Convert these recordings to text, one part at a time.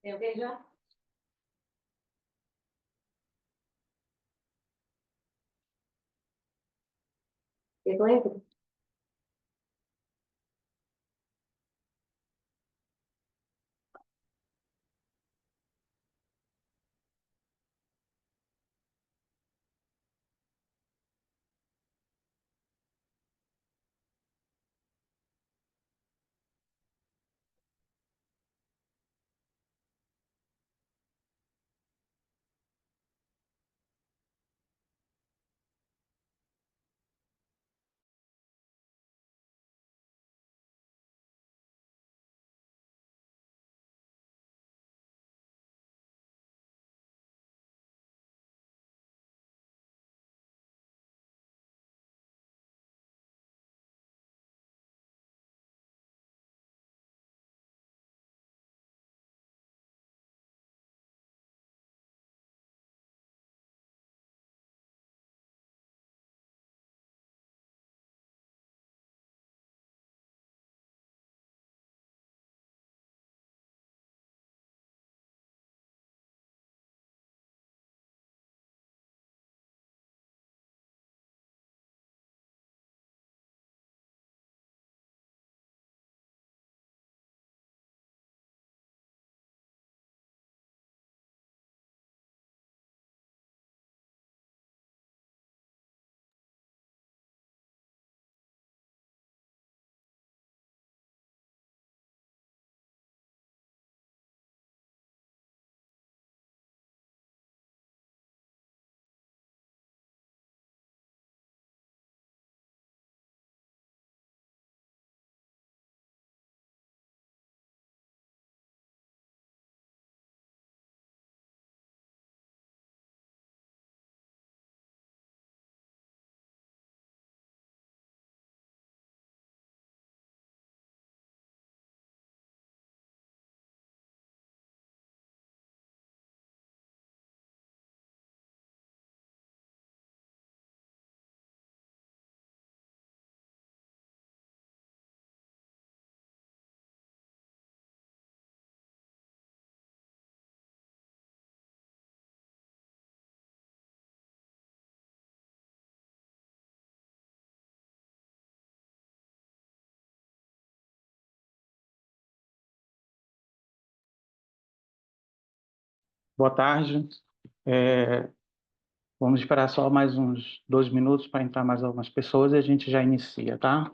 Tem alguém já? Eu lembro. Boa tarde. É, Vamos esperar só mais uns 2 minutos para entrar mais algumas pessoas e a gente já inicia, tá?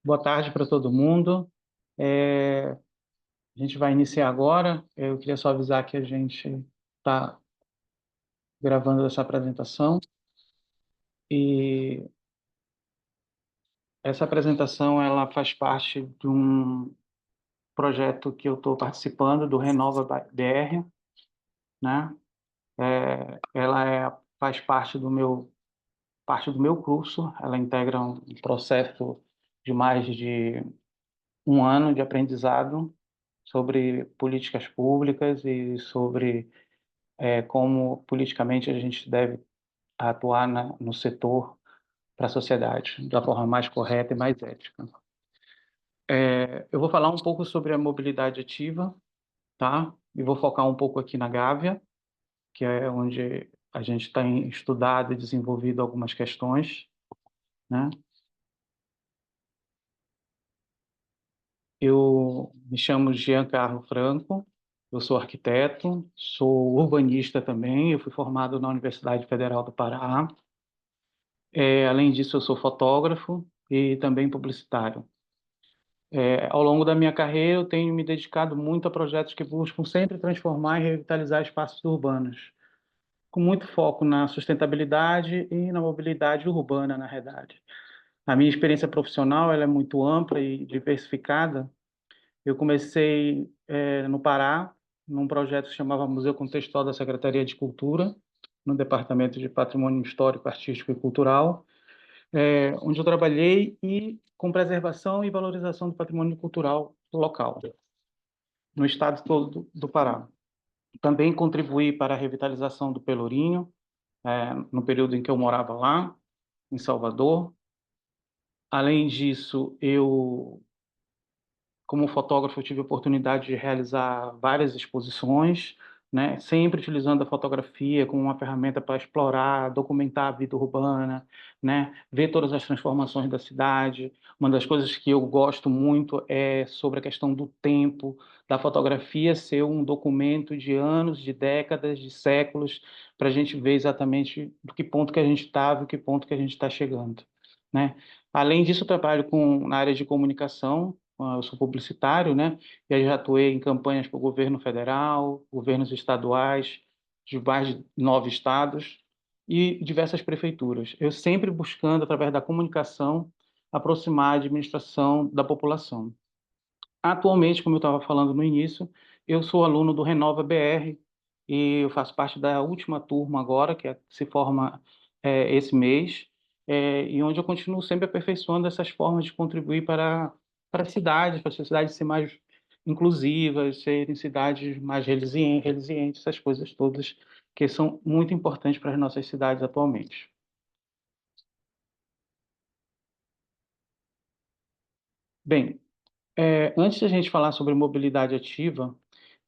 Boa tarde para todo mundo. A gente vai iniciar agora. Eu queria só avisar que a gente está gravando essa apresentação e essa apresentação ela faz parte projeto que eu estou participando, do Renova BR, né? Ela faz parte do meu curso, ela integra um processo de mais de um ano de aprendizado sobre políticas públicas e sobre como politicamente a gente deve atuar no setor para a sociedade, da forma mais correta e mais ética. Eu vou falar um pouco sobre a mobilidade ativa, tá? E vou focar um pouco aqui na Gávea, que é onde a gente tem estudado e desenvolvido algumas questões, né? Eu me chamo Giancarlo Franco, eu sou arquiteto, sou urbanista também, eu fui formado na Universidade Federal do Pará. Além disso, eu sou fotógrafo e também publicitário. Ao longo da minha carreira, eu tenho me dedicado muito a projetos que buscam sempre transformar e revitalizar espaços urbanos, com muito foco na sustentabilidade e na mobilidade urbana, na realidade. A minha experiência profissional ela é muito ampla e diversificada. Eu comecei no Pará, num projeto que se chamava Museu Contextual da Secretaria de Cultura, no Departamento de Patrimônio Histórico, Artístico e Cultural, onde eu trabalhei e com preservação e valorização do patrimônio cultural local, no estado todo do Pará. Também contribuí para a revitalização do Pelourinho, no período em que eu morava lá, em Salvador. Além disso, como fotógrafo, eu tive a oportunidade de realizar várias exposições, né? Sempre utilizando a fotografia como uma ferramenta para explorar, documentar a vida urbana, né? Ver todas as transformações da cidade. Uma das coisas que eu gosto muito é sobre a questão do tempo, da fotografia ser um documento de anos, de décadas, de séculos, para a gente ver exatamente do que ponto que a gente estava e que ponto que a gente está chegando, né? Além disso, eu trabalho na área de comunicação, eu sou publicitário, né? E aí já atuei em campanhas para o governo federal, governos estaduais, de mais de 9 estados e diversas prefeituras. Eu sempre buscando, através da comunicação, aproximar a administração da população. Atualmente, como eu estava falando no início, eu sou aluno do Renova BR e eu faço parte da última turma agora, se forma esse mês, e onde eu continuo sempre aperfeiçoando essas formas de contribuir para as cidades, para as cidades serem mais inclusivas, serem cidades mais resilientes, essas coisas todas que são muito importantes para as nossas cidades atualmente. Bem, antes de a gente falar sobre mobilidade ativa,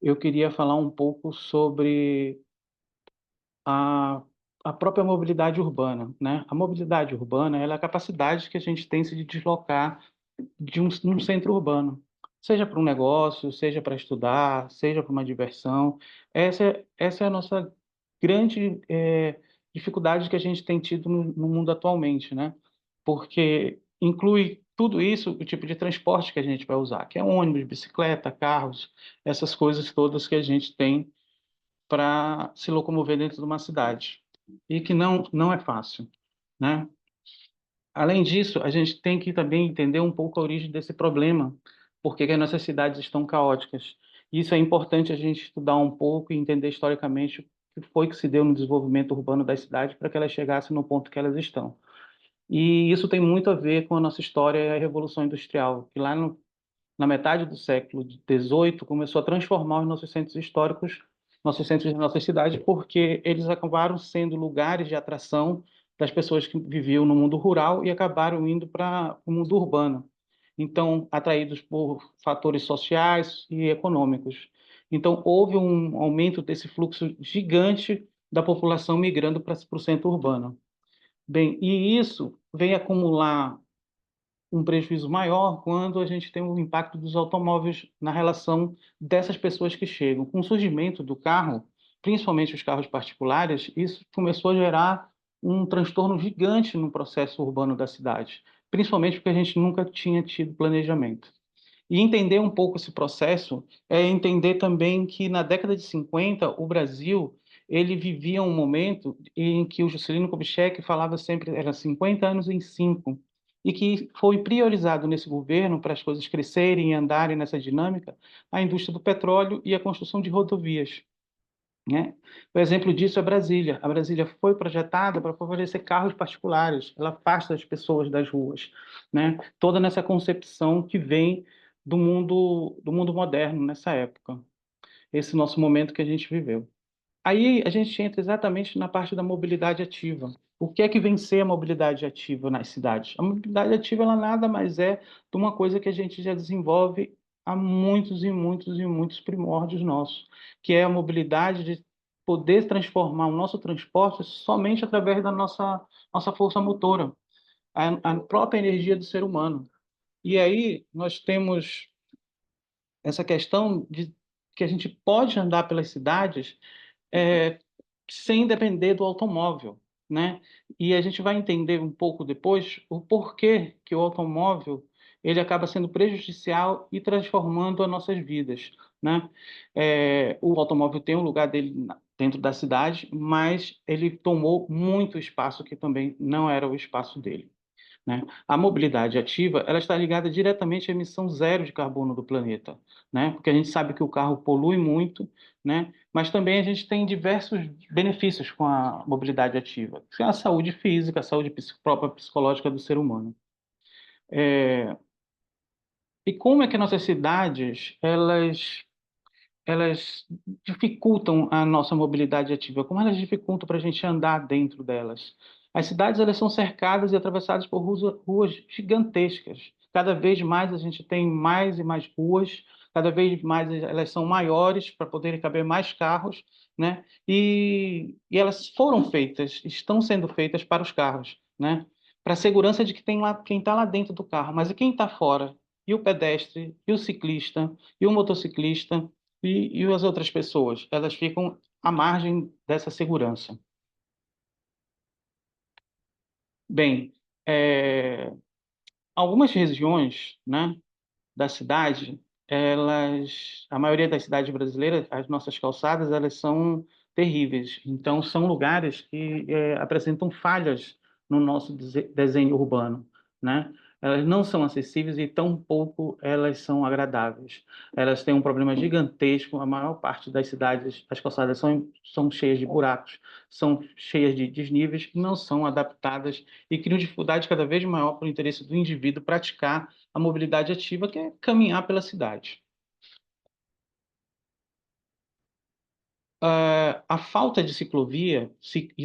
eu queria falar um pouco sobre a, a própria mobilidade urbana, né? A mobilidade urbana ela é a capacidade que a gente tem de deslocar num centro urbano, seja para um negócio, seja para estudar, seja para uma diversão. Essa é a nossa grande dificuldade que a gente tem tido no mundo atualmente, né? Porque inclui tudo isso, o tipo de transporte que a gente vai usar, que é ônibus, bicicleta, carros, essas coisas todas que a gente tem para se locomover dentro de uma cidade e que não é fácil, né? Além disso, a gente tem que também entender um pouco a origem desse problema, porque as nossas cidades estão caóticas. Isso é importante a gente estudar um pouco e entender historicamente o que foi que se deu no desenvolvimento urbano das cidades para que elas chegassem no ponto que elas estão. E isso tem muito a ver com a nossa história e a Revolução Industrial, que lá na metade do século XVIII, começou a transformar os nossos centros históricos, nossos centros de nossas cidades, porque eles acabaram sendo lugares de atração das pessoas que viviam no mundo rural e acabaram indo para o mundo urbano. Então, atraídos por fatores sociais e econômicos. Então, houve um aumento desse fluxo gigante da população migrando para o centro urbano. Bem, e isso vem acumular um prejuízo maior quando a gente tem o impacto dos automóveis na relação dessas pessoas que chegam. Com o surgimento do carro, principalmente os carros particulares, isso começou a gerar um transtorno gigante no processo urbano da cidade, principalmente porque a gente nunca tinha tido planejamento. E entender um pouco esse processo é entender também que na década de 50 o Brasil ele vivia um momento em que o Juscelino Kubitschek falava sempre era 50 anos em 5. e que foi priorizado nesse governo para as coisas crescerem e andarem nessa dinâmica, a indústria do petróleo e a construção de rodovias, né? O exemplo disso é Brasília. A Brasília foi projetada para favorecer carros particulares, ela afasta as pessoas das ruas, né? Toda nessa concepção que vem do mundo moderno nessa época, esse nosso momento que a gente viveu. Aí a gente entra exatamente na parte da mobilidade ativa. O que é que vem ser a mobilidade ativa nas cidades? A mobilidade ativa ela nada mais é de uma coisa que a gente já desenvolve há muitos e muitos e muitos primórdios nossos, que é a mobilidade de poder transformar o nosso transporte somente através da nossa força motora, a própria energia do ser humano. E aí nós temos essa questão de que a gente pode andar pelas cidades é, sem depender do automóvel, né? E a gente vai entender um pouco depois o porquê que o automóvel ele acaba sendo prejudicial e transformando as nossas vidas, né? O automóvel tem um lugar dele dentro da cidade, mas ele tomou muito espaço que também não era o espaço dele, né? A mobilidade ativa, ela está ligada diretamente à emissão zero de carbono do planeta, né? Porque a gente sabe que o carro polui muito, né? Mas também a gente tem diversos benefícios com a mobilidade ativa, que é a saúde física, a saúde própria psicológica do ser humano. E como é que nossas cidades, elas dificultam a nossa mobilidade ativa? Como elas dificultam para a gente andar dentro delas? As cidades elas são cercadas e atravessadas por ruas gigantescas. Cada vez mais a gente tem mais e mais ruas, cada vez mais elas são maiores para poderem caber mais carros, né? E elas foram feitas, estão sendo feitas para os carros, né? Para a segurança de que tem lá, quem está lá dentro do carro, mas e quem está fora? E o pedestre, e o ciclista, e o motociclista, e as outras pessoas, elas ficam à margem dessa segurança. Bem, algumas regiões, né, da cidade, a maioria das cidades brasileiras, as nossas calçadas, elas são terríveis. Então, são lugares que apresentam falhas no nosso desenho urbano, né? Elas não são acessíveis e tampouco elas são agradáveis. Elas têm um problema gigantesco. A maior parte das cidades, as calçadas são cheias de buracos, são cheias de desníveis, não são adaptadas e criam dificuldade cada vez maior para o interesse do indivíduo praticar a mobilidade ativa, que é caminhar pela cidade. A falta de ciclovia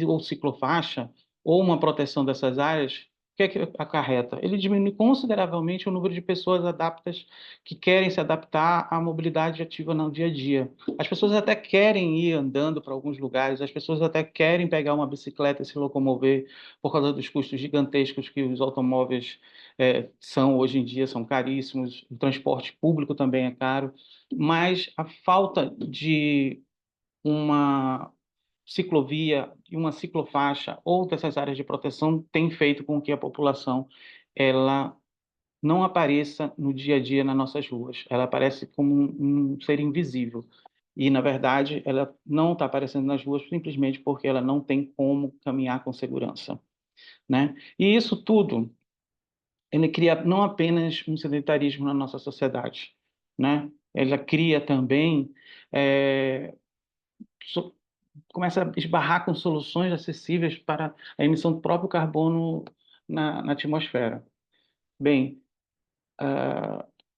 ou ciclofaixa, ou uma proteção dessas áreas, o que é que acarreta? Ele diminui consideravelmente o número de pessoas adaptas que querem se adaptar à mobilidade ativa no dia a dia. As pessoas até querem ir andando para alguns lugares, as pessoas até querem pegar uma bicicleta e se locomover por causa dos custos gigantescos que os automóveis são hoje em dia, são caríssimos, o transporte público também é caro, mas a falta de uma ciclovia e uma ciclofaixa ou dessas áreas de proteção tem feito com que a população ela não apareça no dia a dia nas nossas ruas. Ela aparece como um ser invisível. E, na verdade, ela não está aparecendo nas ruas simplesmente porque ela não tem como caminhar com segurança, né? E isso tudo, ele cria não apenas um sedentarismo na nossa sociedade, né? Ela cria também é, começa a esbarrar com soluções acessíveis para a emissão do próprio carbono na atmosfera. Bem,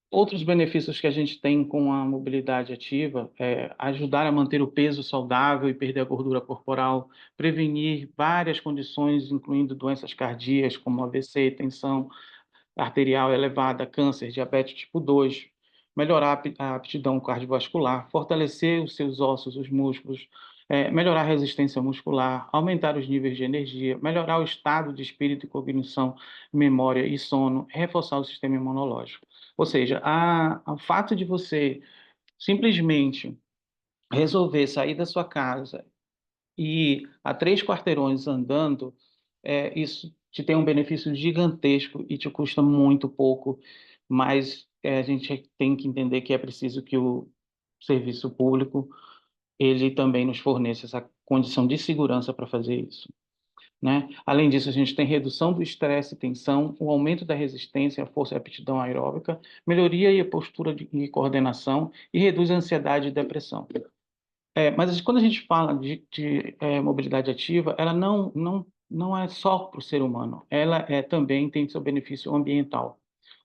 outros benefícios que a gente tem com a mobilidade ativa é ajudar a manter o peso saudável e perder a gordura corporal, prevenir várias condições, incluindo doenças cardíacas, como AVC, tensão arterial elevada, câncer, diabetes tipo 2, melhorar a aptidão cardiovascular, fortalecer os seus ossos, os músculos, melhorar a resistência muscular, aumentar os níveis de energia, melhorar o estado de espírito e cognição, memória e sono, reforçar o sistema imunológico. Ou seja, o fato de você simplesmente resolver sair da sua casa e a 3 quarteirões andando, isso te tem um benefício gigantesco e te custa muito pouco, mas a gente tem que entender que é preciso que o serviço público ele também nos forneça essa condição de segurança para fazer isso, né? Além disso, a gente tem redução do estresse e tensão, o aumento da resistência, a força e a aptidão aeróbica, melhoria e a postura e coordenação e reduz a ansiedade e depressão. Mas quando a gente fala de mobilidade ativa, ela não é só para o ser humano, ela também tem seu benefício ambiental.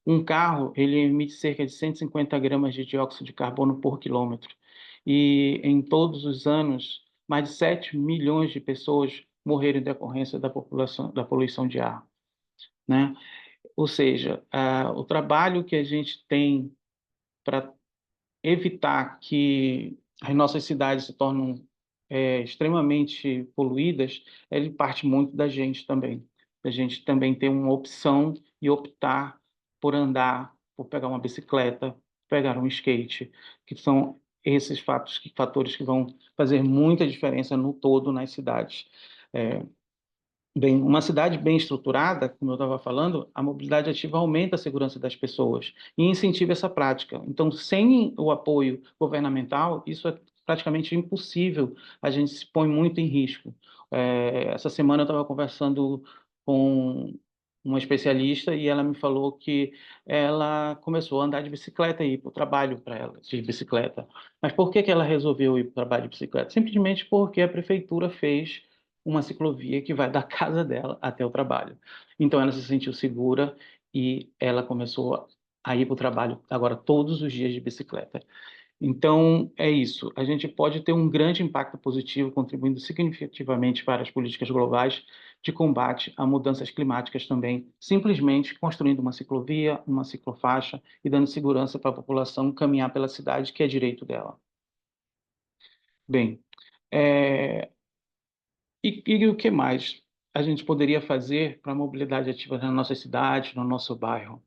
Um carro, ele emite cerca de 150 gramas de dióxido de carbono por quilômetro. E em todos os anos, mais de 7 milhões de pessoas morreram em decorrência da poluição de ar, né? Ou seja, o trabalho que a gente tem para evitar que as nossas cidades se tornem extremamente poluídas, ele parte muito da gente também. A gente também ter uma opção e optar por andar, por pegar uma bicicleta, pegar um skate, que são esses fatores que vão fazer muita diferença no todo nas cidades. É, Bem, uma cidade bem estruturada, como eu estava falando, a mobilidade ativa aumenta a segurança das pessoas e incentiva essa prática. Então, sem o apoio governamental, isso é praticamente impossível, a gente se põe muito em risco. Essa semana eu estava conversando com uma especialista e ela me falou que ela começou a andar de bicicleta e ir para o trabalho para ela, de bicicleta. Mas por que que ela resolveu ir para o trabalho de bicicleta? Simplesmente porque a prefeitura fez uma ciclovia que vai da casa dela até o trabalho. Então ela se sentiu segura e ela começou a ir para o trabalho agora todos os dias de bicicleta. Então é isso. A gente pode ter um grande impacto positivo, contribuindo significativamente para as políticas globais de combate a mudanças climáticas também, simplesmente construindo uma ciclovia, uma ciclofaixa e dando segurança para a população caminhar pela cidade, que é direito dela. Bem, é, e o que mais a gente poderia fazer para a mobilidade ativa na nossa cidade, no nosso bairro?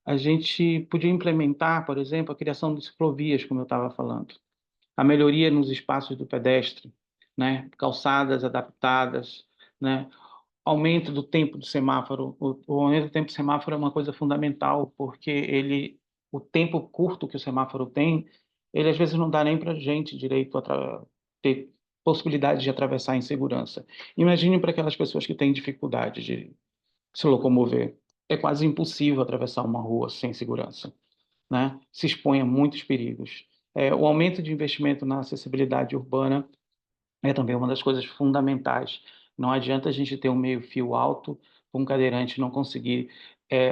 A gente podia implementar, por exemplo, a criação de ciclovias, como eu estava falando, a melhoria nos espaços do pedestre, né? Calçadas adaptadas, né? Aumento do tempo do semáforo. O aumento do tempo do semáforo é uma coisa fundamental, porque o tempo curto que o semáforo tem, ele às vezes não dá nem para a gente direito ter possibilidade de atravessar em segurança. Imagine para aquelas pessoas que têm dificuldade de se locomover. É quase impossível atravessar uma rua sem segurança, né? Se expõe a muitos perigos. O aumento de investimento na acessibilidade urbana é também uma das coisas fundamentais. Não adianta a gente ter um meio-fio alto para um cadeirante não conseguir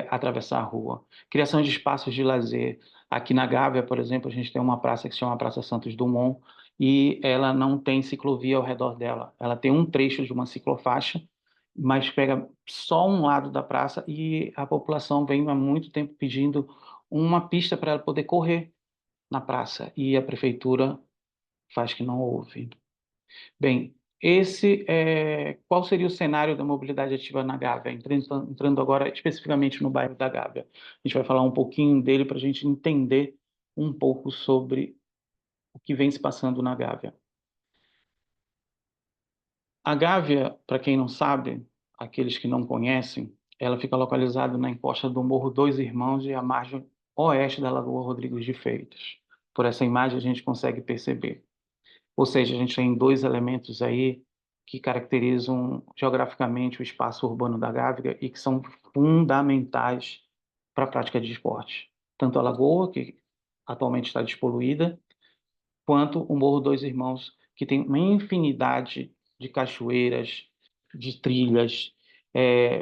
atravessar a rua. Criação de espaços de lazer. Aqui na Gávea, por exemplo, a gente tem uma praça que se chama Praça Santos Dumont e ela não tem ciclovia ao redor dela. Ela tem um trecho de uma ciclofaixa, mas pega só um lado da praça e a população vem há muito tempo pedindo uma pista para ela poder correr na praça e a prefeitura faz que não houve. Bem, qual seria o cenário da mobilidade ativa na Gávea? Entrando agora especificamente no bairro da Gávea. A gente vai falar um pouquinho dele para a gente entender um pouco sobre o que vem se passando na Gávea. A Gávea, para quem não sabe, aqueles que não conhecem, ela fica localizada na encosta do Morro Dois Irmãos e à margem oeste da Lagoa Rodrigues de Freitas. Por essa imagem a gente consegue perceber. Ou seja, a gente tem dois elementos aí que caracterizam geograficamente o espaço urbano da Gávea e que são fundamentais para a prática de esporte. Tanto a lagoa, que atualmente está despoluída, quanto o Morro Dois Irmãos, que tem uma infinidade de cachoeiras, de trilhas.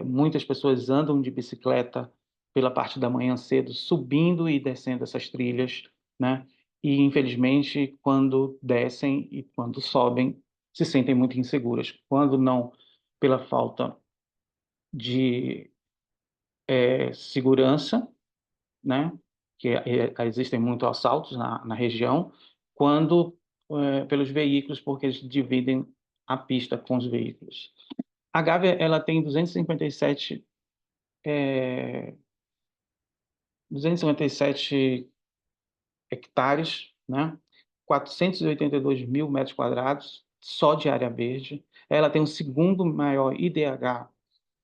Muitas pessoas andam de bicicleta pela parte da manhã cedo, subindo e descendo essas trilhas, né? E, infelizmente, quando descem e quando sobem, se sentem muito inseguras. Quando não pela falta de segurança, né? Que existem muitos assaltos na região, quando pelos veículos, porque eles dividem a pista com os veículos. A Gávea ela tem 257 hectares, né? 482 mil metros quadrados só de área verde. Ela tem o segundo maior IDH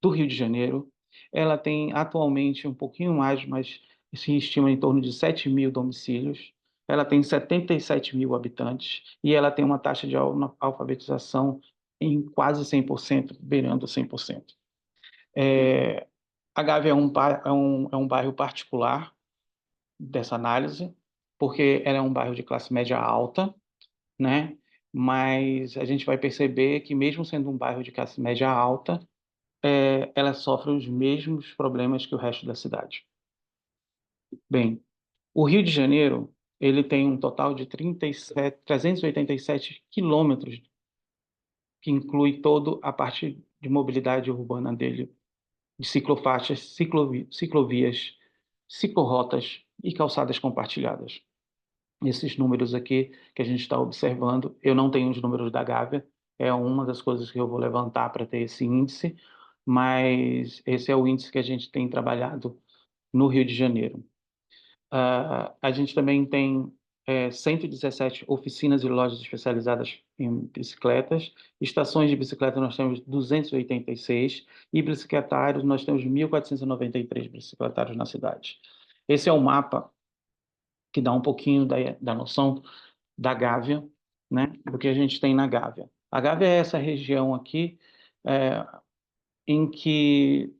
do Rio de Janeiro. Ela tem atualmente um pouquinho mais, mas se estima em torno de 7 mil domicílios. Ela tem 77 mil habitantes e ela tem uma taxa de alfabetização em quase 100%, beirando 100%. A Gávea é um bairro particular dessa análise, porque ela é um bairro de classe média alta, né? Mas a gente vai perceber que, mesmo sendo um bairro de classe média alta, ela sofre os mesmos problemas que o resto da cidade. Bem, o Rio de Janeiro, ele tem um total de 387 quilômetros, que inclui toda a parte de mobilidade urbana dele, de ciclofaixas, ciclovias, ciclorotas e calçadas compartilhadas. Esses números aqui que a gente está observando, eu não tenho os números da Gávea, é uma das coisas que eu vou levantar para ter esse índice, mas esse é o índice que a gente tem trabalhado no Rio de Janeiro. A gente também tem 117 oficinas e lojas especializadas em bicicletas. Estações de bicicleta nós temos 286 e bicicletários nós temos 1.493 bicicletários na cidade. Esse é o mapa que dá um pouquinho da noção da Gávea, né, do que a gente tem na Gávea. A Gávea é essa região aqui é, em que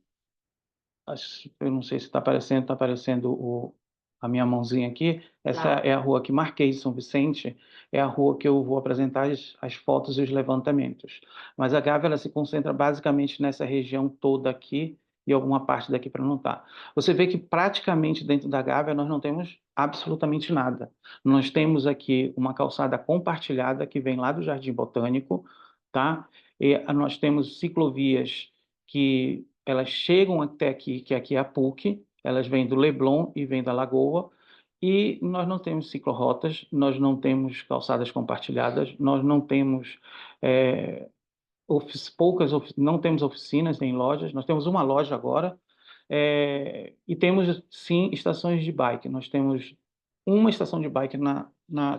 eu não sei se está aparecendo a minha mãozinha aqui. Essa Não. é a rua que marquei de São Vicente, é a rua que eu vou apresentar as fotos e os levantamentos. Mas a Gávea ela se concentra basicamente nessa região toda aqui e alguma parte daqui para não estar. Você vê que praticamente dentro da Gávea nós não temos absolutamente nada. Nós temos aqui uma calçada compartilhada que vem lá do Jardim Botânico, tá? E nós temos ciclovias que elas chegam até aqui, que aqui é a PUC, elas vêm do Leblon e vêm da Lagoa, e nós não temos ciclorotas, nós não temos calçadas compartilhadas, nós não temos não temos oficinas nem lojas, nós temos uma loja agora, e temos sim estações de bike. Nós temos uma estação de bike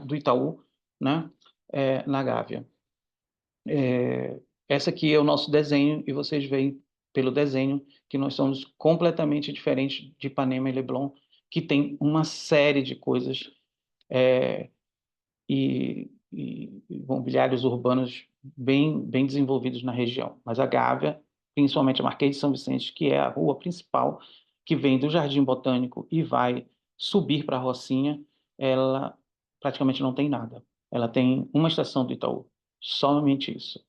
do Itaú, né, na Gávea. Essa aqui é o nosso desenho e vocês veem pelo desenho que nós somos completamente diferentes de Ipanema e Leblon, que tem uma série de coisas e mobiliários urbanos bem desenvolvidos na região. Mas a Gávea, principalmente a Marquês de São Vicente, que é a rua principal, que vem do Jardim Botânico e vai subir para a Rocinha, ela praticamente não tem nada. Ela tem uma estação do Itaú, somente isso.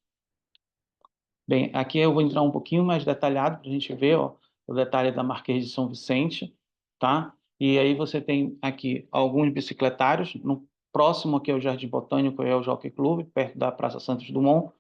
Bem, aqui eu vou entrar um pouquinho mais detalhado para a gente ver, ó, o detalhe da Marquês de São Vicente, tá? E aí você tem aqui alguns bicicletários, no próximo aqui é o Jardim Botânico, é o Jockey Club, perto da Praça Santos Dumont,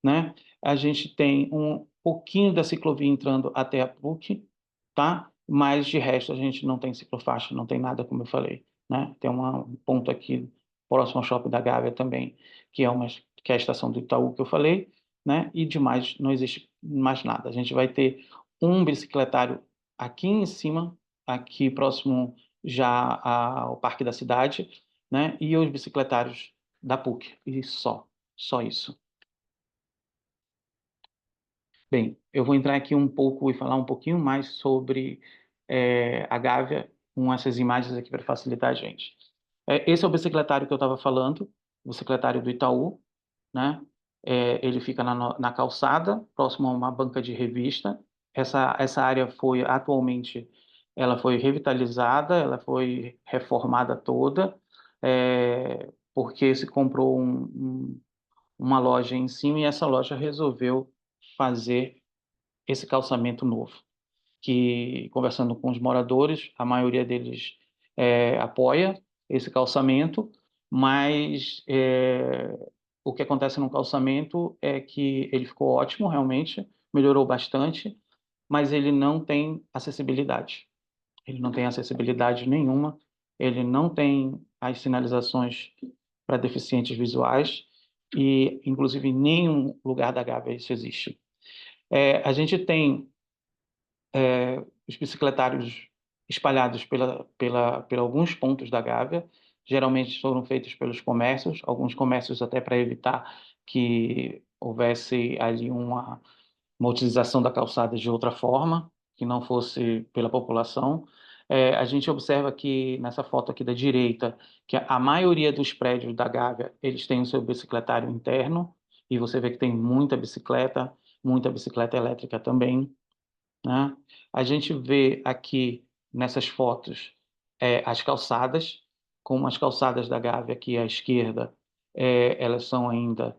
né? A gente tem um pouquinho da ciclovia entrando até a PUC, tá? Mas de resto a gente não tem ciclofaixa, não tem nada, como eu falei, né? Tem um ponto aqui próximo ao Shopping da Gávea também, que é a estação do Itaú que eu falei, né? E demais não existe mais nada. A gente vai ter um bicicletário aqui em cima, aqui próximo já ao Parque da Cidade, né? E os bicicletários da PUC, e só isso. Bem, eu vou entrar aqui um pouco e falar um pouquinho mais sobre a Gávea com essas imagens aqui para facilitar a gente. Esse é o bicicletário que eu estava falando, o bicicletário do Itaú, né? Ele fica na calçada, próximo a uma banca de revista. Essa área atualmente, ela foi revitalizada, ela foi reformada toda, porque se comprou uma loja em cima e essa loja resolveu fazer esse calçamento novo. Que, conversando com os moradores, a maioria deles apoia esse calçamento, mas o que acontece no calçamento é que ele ficou ótimo, realmente, melhorou bastante, mas ele não tem acessibilidade. Ele não tem acessibilidade nenhuma, ele não tem as sinalizações para deficientes visuais e, inclusive, em nenhum lugar da Gávea isso existe. A gente tem os bicicletários espalhados por alguns pontos da Gávea, geralmente foram feitos pelos comércios, alguns comércios até para evitar que houvesse ali uma utilização da calçada de outra forma, que não fosse pela população. A gente observa aqui nessa foto aqui da direita que a maioria dos prédios da Gávea eles têm o seu bicicletário interno e você vê que tem muita bicicleta elétrica também, né? A gente vê aqui nessas fotos as calçadas, como as calçadas da Gávea aqui à esquerda, elas são ainda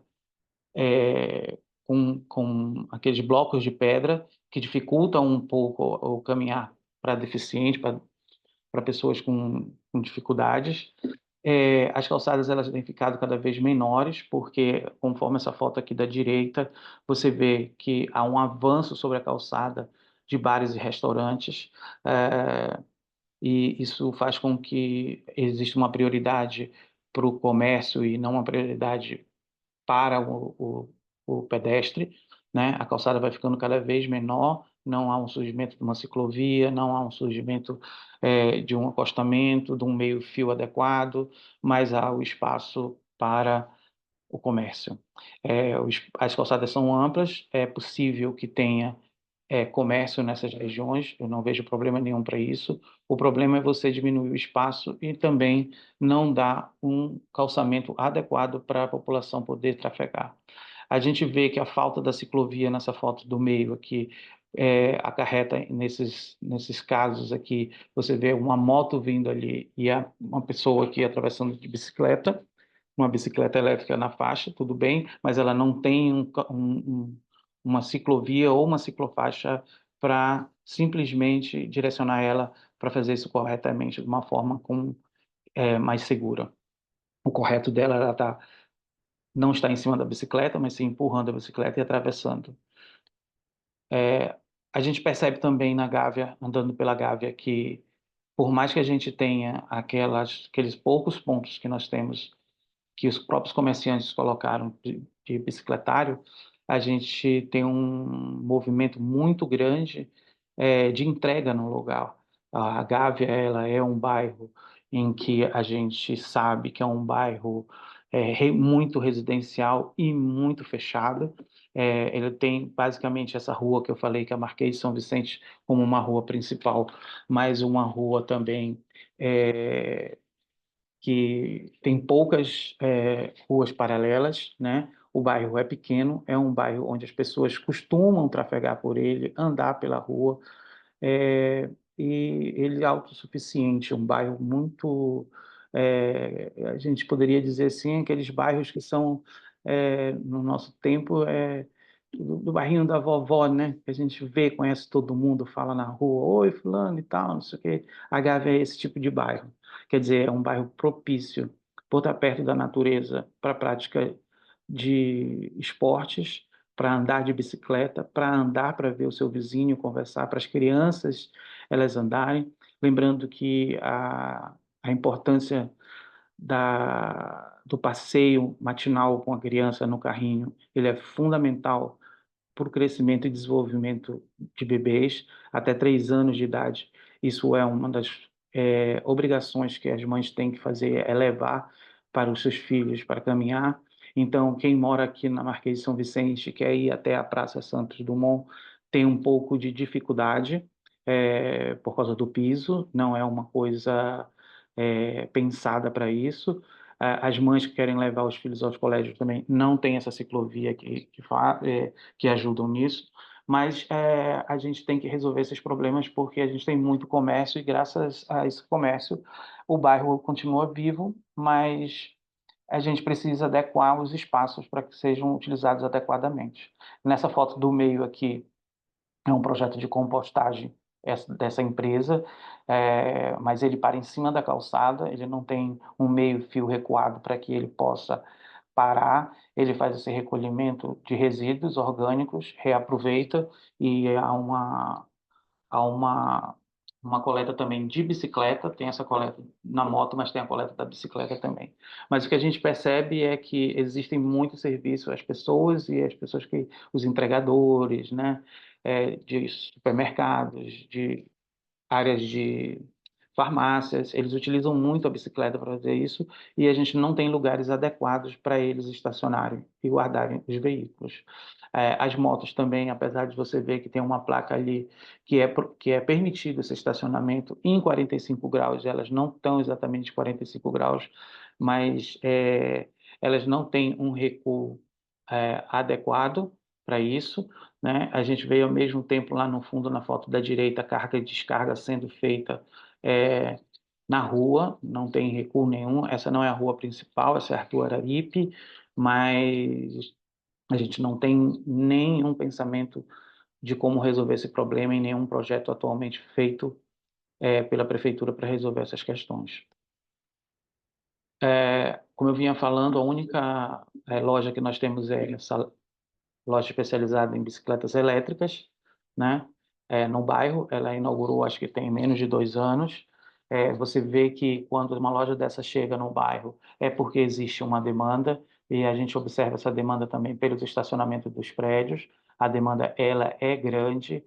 com aqueles blocos de pedra que dificultam um pouco o caminhar para deficientes, para pessoas com dificuldades. As calçadas elas têm ficado cada vez menores, porque conforme essa foto aqui da direita, você vê que há um avanço sobre a calçada de bares e restaurantes, e isso faz com que exista uma prioridade para o comércio e não uma prioridade para o pedestre, né? A calçada vai ficando cada vez menor, não há um surgimento de uma ciclovia, não há um surgimento de um acostamento, de um meio-fio adequado, mas há o espaço para o comércio. As calçadas são amplas, é possível que tenha comércio nessas regiões, eu não vejo problema nenhum para isso. O problema é você diminuir o espaço e também não dar um calçamento adequado para a população poder trafegar. A gente vê que a falta da ciclovia nessa foto do meio aqui acarreta nesses casos aqui, você vê uma moto vindo ali e uma pessoa aqui atravessando de bicicleta, uma bicicleta elétrica na faixa, tudo bem, mas ela não tem uma ciclovia ou uma ciclofaixa para simplesmente direcionar ela para fazer isso corretamente, de uma forma mais segura. O correto dela, não está em cima da bicicleta, mas sim empurrando a bicicleta e atravessando. A gente percebe também na Gávea, andando pela Gávea, que por mais que a gente tenha aqueles poucos pontos que nós temos que os próprios comerciantes colocaram de bicicletário, a gente tem um movimento muito grande de entrega no lugar. A Gávea, ela é um bairro em que a gente sabe que é um bairro muito residencial e muito fechado. Ele tem basicamente essa rua que eu falei, que é a Marquês de São Vicente, como uma rua principal, mas uma rua também que tem poucas ruas paralelas, né? O bairro é pequeno, é um bairro onde as pessoas costumam trafegar por ele, andar pela rua, e ele é autossuficiente, um bairro muito, a gente poderia dizer assim, aqueles bairros que são, no nosso tempo, do bairrinho da vovó, né? Que a gente vê, conhece todo mundo, fala na rua, oi, fulano e tal, não sei o quê. A Gávea é esse tipo de bairro. Quer dizer, é um bairro propício por estar perto da natureza para a prática de esportes, para andar de bicicleta, para andar para ver o seu vizinho, conversar, para as crianças elas andarem. Lembrando que a importância do passeio matinal com a criança no carrinho, ele é fundamental para o crescimento e desenvolvimento de bebês até 3 anos de idade. Isso é uma das obrigações que as mães têm que fazer, é levar para os seus filhos para caminhar. Então, quem mora aqui na Marquês de São Vicente, quer ir até a Praça Santos Dumont, tem um pouco de dificuldade por causa do piso, não é uma coisa pensada para isso. As mães que querem levar os filhos aos colégios também não têm essa ciclovia que ajudam nisso, mas a gente tem que resolver esses problemas porque a gente tem muito comércio e graças a esse comércio o bairro continua vivo, mas a gente precisa adequar os espaços para que sejam utilizados adequadamente. Nessa foto do meio aqui é um projeto de compostagem dessa empresa, mas ele para em cima da calçada, ele não tem um meio-fio recuado para que ele possa parar, ele faz esse recolhimento de resíduos orgânicos, reaproveita e há uma coleta também de bicicleta, tem essa coleta na moto, mas tem a coleta da bicicleta também. Mas o que a gente percebe é que existem muitos serviços, as pessoas os entregadores, né, de supermercados, de áreas de farmácias, eles utilizam muito a bicicleta para fazer isso e a gente não tem lugares adequados para eles estacionarem e guardarem os veículos. As motos também, apesar de você ver que tem uma placa ali que é permitido esse estacionamento em 45 graus, elas não estão exatamente 45 graus, mas elas não têm um recuo adequado para isso, né? A gente vê ao mesmo tempo lá no fundo, na foto da direita, a carga e descarga sendo feita é, na rua, não tem recuo nenhum. Essa não é a rua principal, essa é a Rua Araripe, mas a gente não tem nenhum pensamento de como resolver esse problema e nenhum projeto atualmente feito pela prefeitura para resolver essas questões. Como eu vinha falando, a única loja que nós temos é essa loja especializada em bicicletas elétricas, né? No bairro. Ela inaugurou, acho que tem menos de 2 anos. Você vê que quando uma loja dessa chega no bairro é porque existe uma demanda e a gente observa essa demanda também pelos estacionamentos dos prédios. A demanda ela é grande,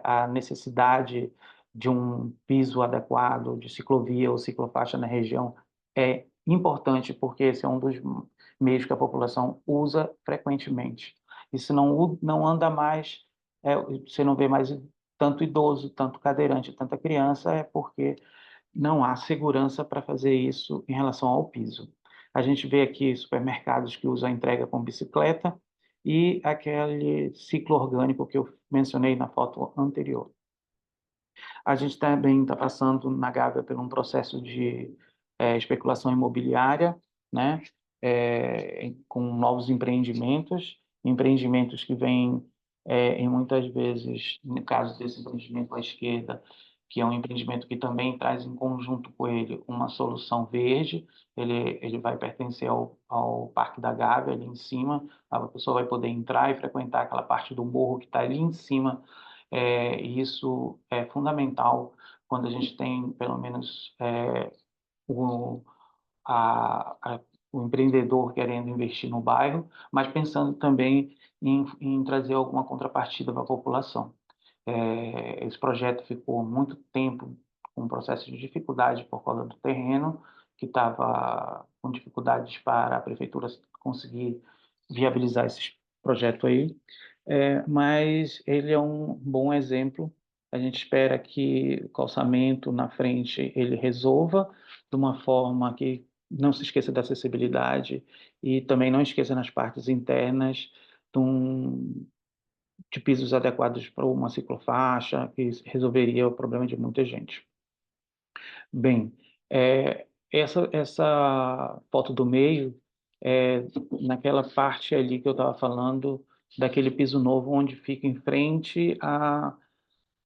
a necessidade de um piso adequado de ciclovia ou ciclofaixa na região é importante porque esse é um dos meios que a população usa frequentemente. E se não anda mais, você não vê mais tanto idoso, tanto cadeirante, tanta criança, é porque não há segurança para fazer isso em relação ao piso. A gente vê aqui supermercados que usam a entrega com bicicleta e aquele ciclo orgânico que eu mencionei na foto anterior. A gente também está passando na Gávea por um processo de especulação imobiliária, né? Com novos empreendimentos, empreendimentos que vêm, em muitas vezes, no caso desse empreendimento à esquerda, que é um empreendimento que também traz em conjunto com ele uma solução verde. Ele vai pertencer ao Parque da Gávea, ali em cima. A pessoa vai poder entrar e frequentar aquela parte do morro que está ali em cima, e isso é fundamental quando a gente tem, pelo menos, o, o empreendedor querendo investir no bairro, mas pensando também em trazer alguma contrapartida para a população. Esse projeto ficou muito tempo com um processo de dificuldade por causa do terreno, que estava com dificuldades para a prefeitura conseguir viabilizar esse projeto aí. Mas ele é um bom exemplo. A gente espera que o calçamento na frente ele resolva de uma forma que não se esqueça da acessibilidade e também não esqueça nas partes internas de, de pisos adequados para uma ciclofaixa, que resolveria o problema de muita gente. Bem, essa foto do meio é naquela parte ali que eu estava falando, daquele piso novo onde fica em frente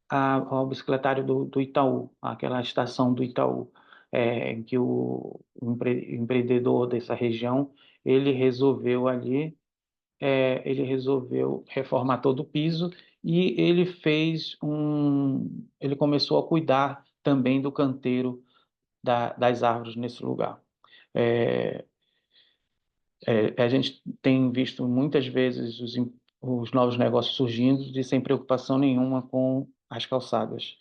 ao bicicletário do Itaú, aquela estação do Itaú, em que o empreendedor dessa região ele resolveu ali, ele resolveu reformar todo o piso e ele começou a cuidar também do canteiro das árvores nesse lugar. É, a gente tem visto muitas vezes os novos negócios surgindo e sem preocupação nenhuma com as calçadas.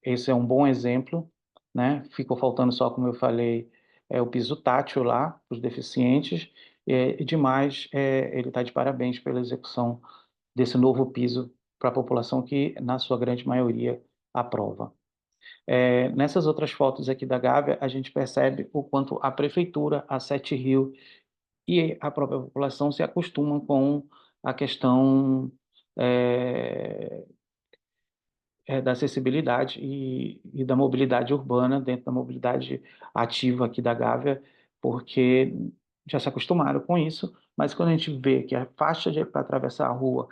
Esse é um bom exemplo, né? Ficou faltando só, como eu falei, o piso tátil lá, para os deficientes, e demais, ele está de parabéns pela execução desse novo piso para a população que, na sua grande maioria, aprova. Nessas outras fotos aqui da Gávea, a gente percebe o quanto a prefeitura, a Sete Rio e a própria população se acostumam com a questão é, da acessibilidade e da mobilidade urbana dentro da mobilidade ativa aqui da Gávea, porque já se acostumaram com isso, mas quando a gente vê que a faixa para atravessar a rua,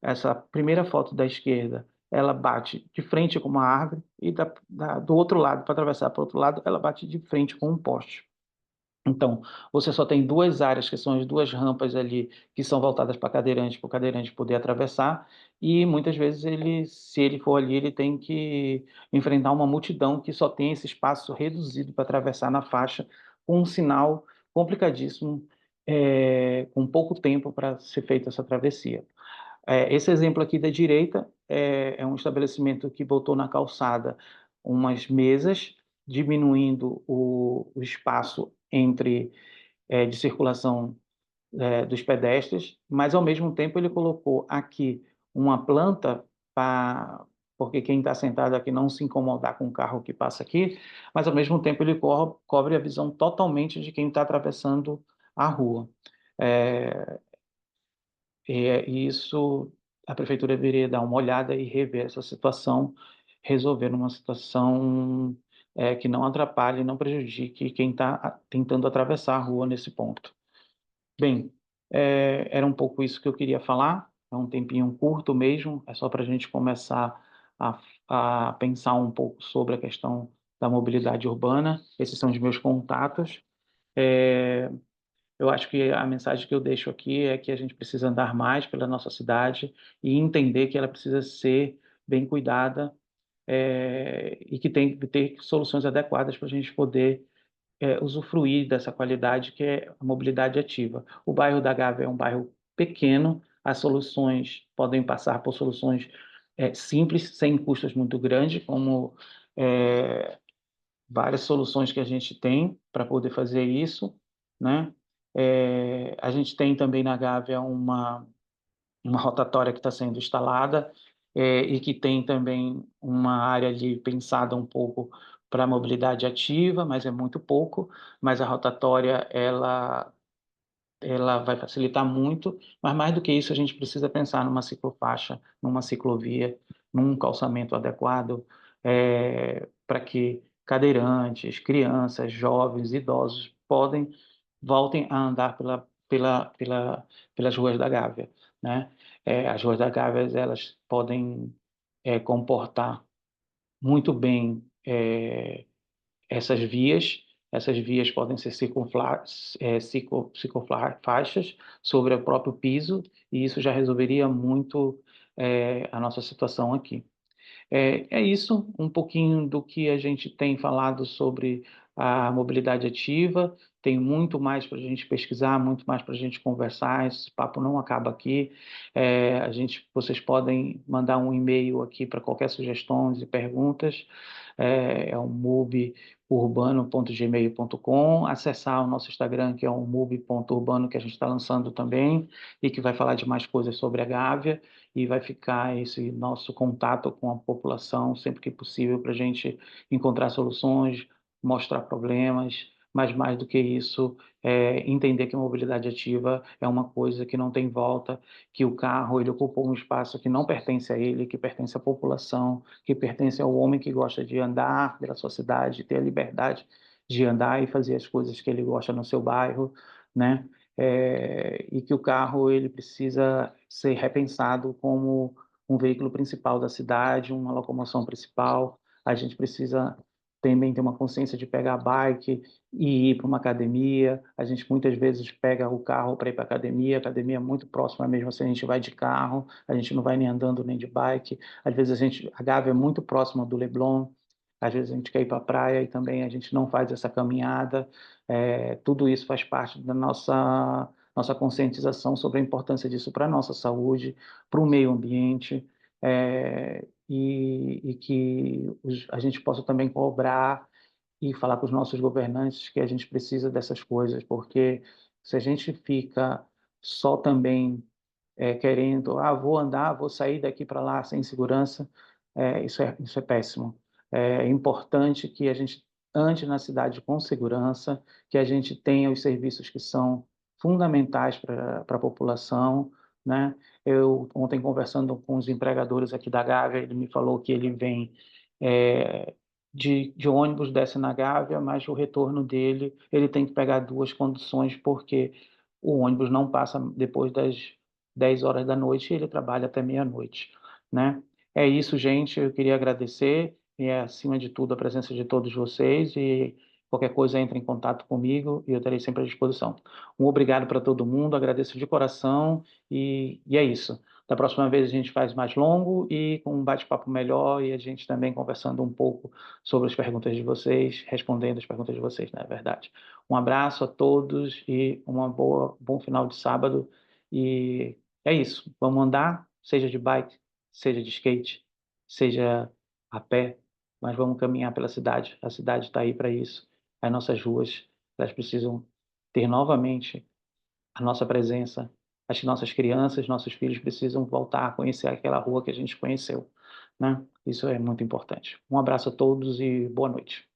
essa primeira foto da esquerda, ela bate de frente com uma árvore e do outro lado, para atravessar para o outro lado, ela bate de frente com um poste. Então, você só tem duas áreas, que são as duas rampas ali, que são voltadas para o cadeirante poder atravessar, e muitas vezes se ele for ali, ele tem que enfrentar uma multidão que só tem esse espaço reduzido para atravessar na faixa, com um sinal complicadíssimo, com pouco tempo para ser feita essa travessia. Esse exemplo aqui da direita é um estabelecimento que botou na calçada umas mesas, diminuindo o espaço de circulação dos pedestres, mas ao mesmo tempo ele colocou aqui uma planta porque quem está sentado aqui não se incomodar com o carro que passa aqui, mas ao mesmo tempo ele cobre a visão totalmente de quem está atravessando a rua. E isso, a prefeitura deveria dar uma olhada e rever essa situação, resolver uma situação que não atrapalhe, não prejudique quem está tentando atravessar a rua nesse ponto. Bem, era um pouco isso que eu queria falar, é um tempinho curto mesmo, é só para a gente começar a pensar um pouco sobre a questão da mobilidade urbana. Esses são os meus contatos. É, eu acho que a mensagem que eu deixo aqui é que a gente precisa andar mais pela nossa cidade e entender que ela precisa ser bem cuidada, e que tem que ter soluções adequadas para a gente poder usufruir dessa qualidade que é a mobilidade ativa. O bairro da Gávea é um bairro pequeno, as soluções podem passar por soluções simples, sem custos muito grandes, como é, várias soluções que a gente tem para poder fazer isso, né? A gente tem também na Gávea uma rotatória que está sendo instalada, e que tem também uma área ali pensada um pouco para a mobilidade ativa, mas é muito pouco, mas a rotatória ela vai facilitar muito, mas mais do que isso, a gente precisa pensar numa ciclofaixa, numa ciclovia, num calçamento adequado, para que cadeirantes, crianças, jovens, idosos voltem a andar pelas ruas da Gávea, né? As ruas da Gávea, elas podem comportar muito bem essas vias podem ser ciclofaixas sobre o próprio piso, e isso já resolveria muito a nossa situação aqui. É isso, um pouquinho do que a gente tem falado sobre a mobilidade ativa. Tem muito mais para a gente pesquisar, muito mais para a gente conversar. Esse papo não acaba aqui. Vocês podem mandar um e-mail aqui para qualquer sugestões e perguntas. É o muburbano.gmail.com. Acessar o nosso Instagram, que é o mub.urbano, que a gente está lançando também, e que vai falar de mais coisas sobre a Gávea, e vai ficar esse nosso contato com a população sempre que possível para a gente encontrar soluções, mostrar problemas, mas mais do que isso, entender que a mobilidade ativa é uma coisa que não tem volta, que o carro ele ocupa um espaço que não pertence a ele, que pertence à população, que pertence ao homem que gosta de andar pela sua cidade, ter a liberdade de andar e fazer as coisas que ele gosta no seu bairro, né? E que o carro ele precisa ser repensado como um veículo principal da cidade, uma locomoção principal. A gente precisa também ter uma consciência de pegar a bike e ir para uma academia. A gente muitas vezes pega o carro para ir para a academia é muito próxima mesmo se a gente vai de carro, a gente não vai nem andando nem de bike. Às vezes a Gávea é muito próxima do Leblon, às vezes a gente quer ir para a praia e também a gente não faz essa caminhada. Tudo isso faz parte da nossa conscientização sobre a importância disso para a nossa saúde, para o meio ambiente, e que a gente possa também cobrar e falar com os nossos governantes que a gente precisa dessas coisas, porque se a gente fica só também querendo, vou andar, vou sair daqui para lá sem segurança, isso é péssimo. É importante que a gente ande na cidade com segurança, que a gente tenha os serviços que são fundamentais para a população, né? Eu ontem conversando com os empregadores aqui da Gávea, ele me falou que ele vem é, de ônibus, desce na Gávea, mas o retorno dele ele tem que pegar duas condições porque o ônibus não passa depois das 10 horas da noite e ele trabalha até meia-noite, né? É isso, gente. Eu queria agradecer e, acima de tudo, a presença de todos vocês e qualquer coisa entre em contato comigo e eu estarei sempre à disposição. Um obrigado para todo mundo, agradeço de coração e é isso. Da próxima vez a gente faz mais longo e com um bate-papo melhor e a gente também conversando um pouco sobre as perguntas de vocês, respondendo as perguntas de vocês, não é verdade? Um abraço a todos e bom final de sábado e é isso. Vamos andar, seja de bike, seja de skate, seja a pé, mas vamos caminhar pela cidade. A cidade está aí para isso. As nossas ruas, elas precisam ter novamente a nossa presença. As nossas crianças, nossos filhos precisam voltar a conhecer aquela rua que a gente conheceu, né? Isso é muito importante. Um abraço a todos e boa noite.